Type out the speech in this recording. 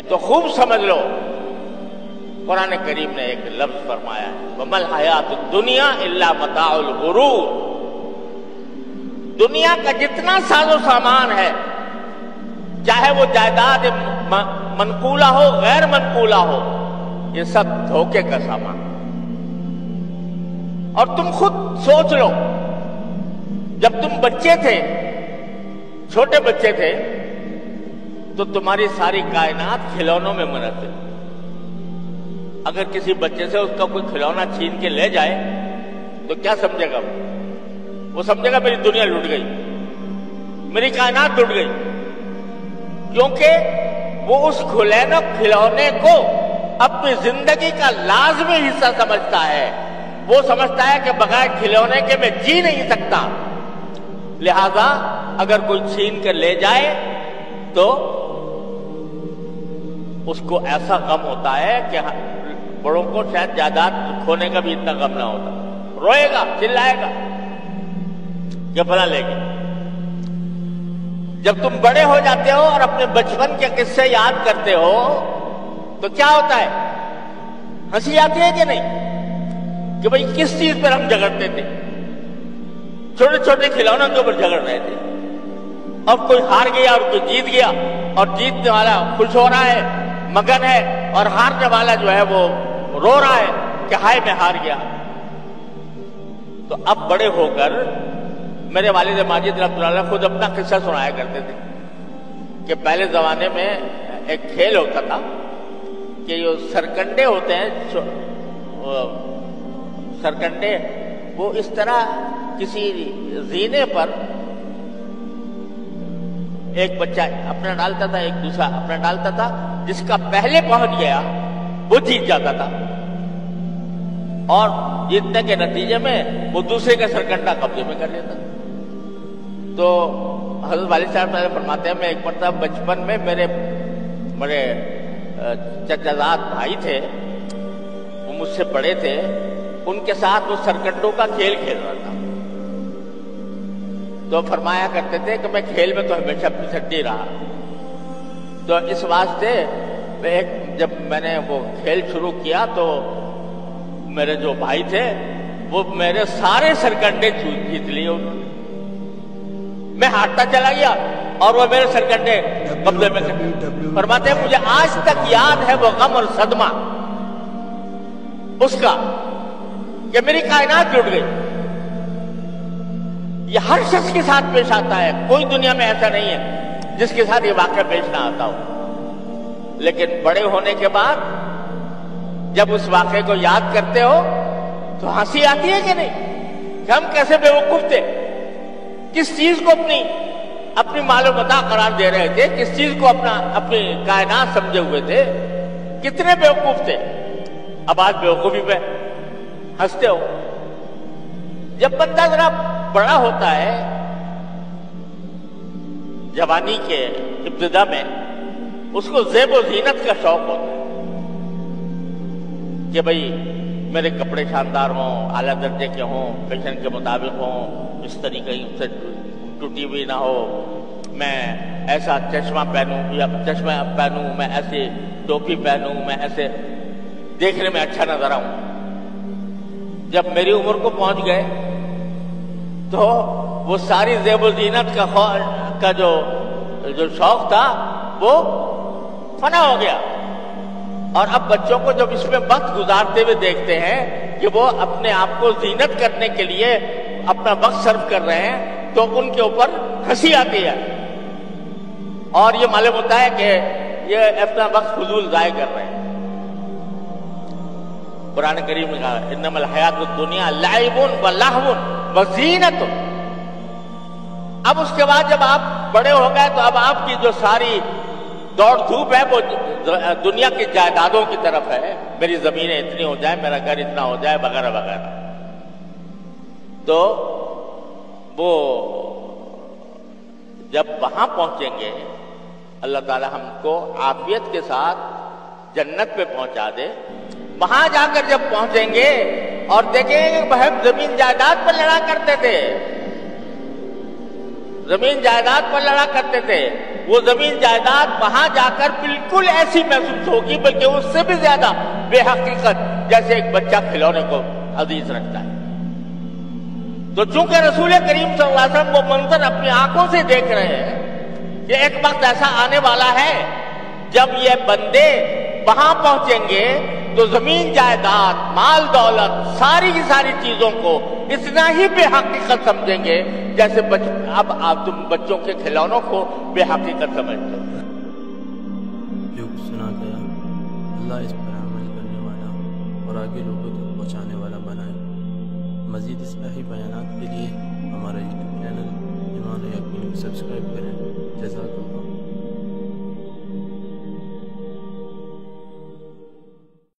تو خوب سمجھ لو، قرآن کریم نے ایک لفظ فرمایا ہے وَمَا الْحَيَاةُ الدُّنْيَا إِلَّا مَتَاعُ الْغُرُورِ۔ دنیا کا جتنا ساز و سامان ہے، چاہے وہ جائیداد منقولہ ہو غیر منقولہ ہو، یہ سب دھوکے کا سامان۔ اور تم خود سوچ لو، جب تم بچے تھے، چھوٹے بچے تھے، تو تمہاری ساری کائنات کھلونوں میں منحصر۔ اگر کسی بچے سے اس کا کوئی کھلونا چھین کے لے جائے تو کیا سمجھے گا؟ وہ سمجھے گا میری دنیا لٹ گئی، میری کائنات لٹ گئی، کیونکہ وہ اس کھلونے کو اپنی زندگی کا لازمی حصہ سمجھتا ہے۔ وہ سمجھتا ہے کہ بغیر کھلونے کے میں جی نہیں سکتا، لہذا اگر کوئی چھین کر لے جائے تو اس کو ایسا غم ہوتا ہے کہ بڑوں کو شاید جائیداد کھونے کا بھی اتنا غم نہ ہوتا، روئے گا، چلائے گا کہ فلاں لے گئے۔ جب تم بڑے ہو جاتے ہو اور اپنے بچپن کے قصے یاد کرتے ہو تو کیا ہوتا ہے؟ ہنسی آتی ہے کہ نہیں کہ بھئی کس چیز پر ہم جھگڑتے تھے؟ چھوٹے چھوٹے کھلونوں کے اوپر جھگڑ رہے تھے، اور کوئی ہار گیا اور کوئی جیت گیا، اور جیتنے والا خوش ہو رہا ہے، مگن ہے، اور ہارنے والا جو ہے وہ رو رہا ہے کہ ہائے میں ہار گیا۔ تو اب بڑے ہو کر میرے والد ماجد رحمۃ اللہ علیہ خود اپنا قصہ سنایا کرتے تھے کہ پہلے زمانے میں ایک کھیل ہوتا تھا کہ جو سرکنڈے ہوتے ہیں، سرکنڈے وہ اس طرح کسی زینے پر ایک بچہ اپنا ڈالتا تھا، ایک دوسرا اپنا ڈالتا تھا، جس کا پہلے پہنچ گیا وہ جیت جاتا تھا، اور جیتنے کے نتیجے میں وہ دوسرے کا سرکنڈا قبضے میں کر لیتا۔ تو حضرت والد صاحب فرماتے ہیں میں ایک مرتبہ بچپن میں میرے چچا زاد بھائی تھے، وہ مجھ سے بڑے تھے، ان کے ساتھ وہ سرکنڈوں کا کھیل کھیل رہا تھا۔ تو فرمایا کرتے تھے کہ میں کھیل میں تو ہمیشہ پچھڑتی رہا، تو اس واسطے جب میں نے وہ کھیل شروع کیا تو میرے جو بھائی تھے وہ میرے سارے سرکنڈے جیت لیے انہوں نے، میں ہارتا چلا گیا اور وہ میرے سرکنڈے قبضے میں کر۔ فرماتے ہیں مجھے آج تک یاد ہے وہ غم اور صدمہ اس کا کہ میری کائنات لٹ گئی۔ یہ ہر شخص کے ساتھ پیش آتا ہے، کوئی دنیا میں ایسا نہیں ہے جس کے ساتھ یہ واقعہ پیش نہ آتا ہو، لیکن بڑے ہونے کے بعد جب اس واقعے کو یاد کرتے ہو تو ہنسی آتی ہے کہ نہیں کہ ہم کیسے بیوقوف تھے، کس چیز کو اپنی مال و متاع قرار دے رہے تھے، کس چیز کو اپنی کائنات سمجھے ہوئے تھے، کتنے بیوقوف تھے۔ اب آج بیوقوفی پہ ہنستے ہو۔ جب بندہ ذرا بڑا ہوتا ہے، جوانی کے ابتدا میں اس کو زیب و زینت کا شوق ہوتا ہے کہ بھئی میرے کپڑے شاندار ہوں، اعلیٰ درجے کے ہوں، فیشن کے مطابق ہوں، اس طریقے سے ٹوٹی ہوئی نہ ہو، میں ایسا چشمہ پہنوں یا چشمہ پہنوں، میں ایسی ٹوپی پہنوں، میں ایسے دیکھنے میں اچھا نظر آؤں۔ جب میری عمر کو پہنچ گئے تو وہ ساری زیب و زینت کا جو شوق تھا وہ فنا ہو گیا، اور اب بچوں کو جب اس میں وقت گزارتے ہوئے دیکھتے ہیں کہ وہ اپنے آپ کو زینت کرنے کے لیے اپنا وقت صرف کر رہے ہیں تو ان کے اوپر ہنسی آتی ہے، اور یہ معلوم ہوتا ہے کہ یہ اپنا وقت فضول ضائع کر رہے ہیں۔ قرآن کریم میں کہا انما الحیات الدنیا لعب و لہو و زینت۔ اب اس کے بعد جب آپ بڑے ہو گئے تو اب آپ کی جو ساری دوڑ دھوپ ہے وہ دنیا کی جائیدادوں کی طرف ہے، میری زمینیں اتنی ہو جائے، میرا گھر اتنا ہو جائے، وغیرہ وغیرہ۔ تو وہ جب وہاں پہنچیں گے اللہ تعالی ہم کو عافیت کے ساتھ جنت پہ پہنچا دے، وہاں جا کر جب پہنچیں گے اور دیکھیں گے کہ ہم زمین جائیداد پر لڑا کرتے تھے، زمین جائیداد پر لڑا کرتے تھے، وہ زمین جائیداد وہاں جا کر بالکل ایسی محسوس ہوگی، بلکہ اس سے بھی زیادہ بے حقیقت، جیسے ایک بچہ کھلونے کو عزیز رکھتا ہے۔ تو چونکہ رسول کریم صلی اللہ علیہ وسلم وہ منظر اپنی آنکھوں سے دیکھ رہے ہیں کہ ایک وقت ایسا آنے والا ہے جب یہ بندے وہاں پہنچیں گے تو زمین جائیداد، مال دولت، ساری کی ساری چیزوں کو اتنا ہی بے حقیقت سمجھیں گے جیسے اب آپ تم بچوں کے کھلونوں کو بے حقیقت سمجھتے ہو۔ جو کچھ سنا گیا اللہ اس پر عمل کرنے والا اور آگے لوگوں تک پہنچانے والا بنائے۔ مزید اصلاحی بیانات کے لیے ہمارا یوٹیوب چینل ایمان و یقین کو سبسکرائب کریں۔ جزاک اللہ۔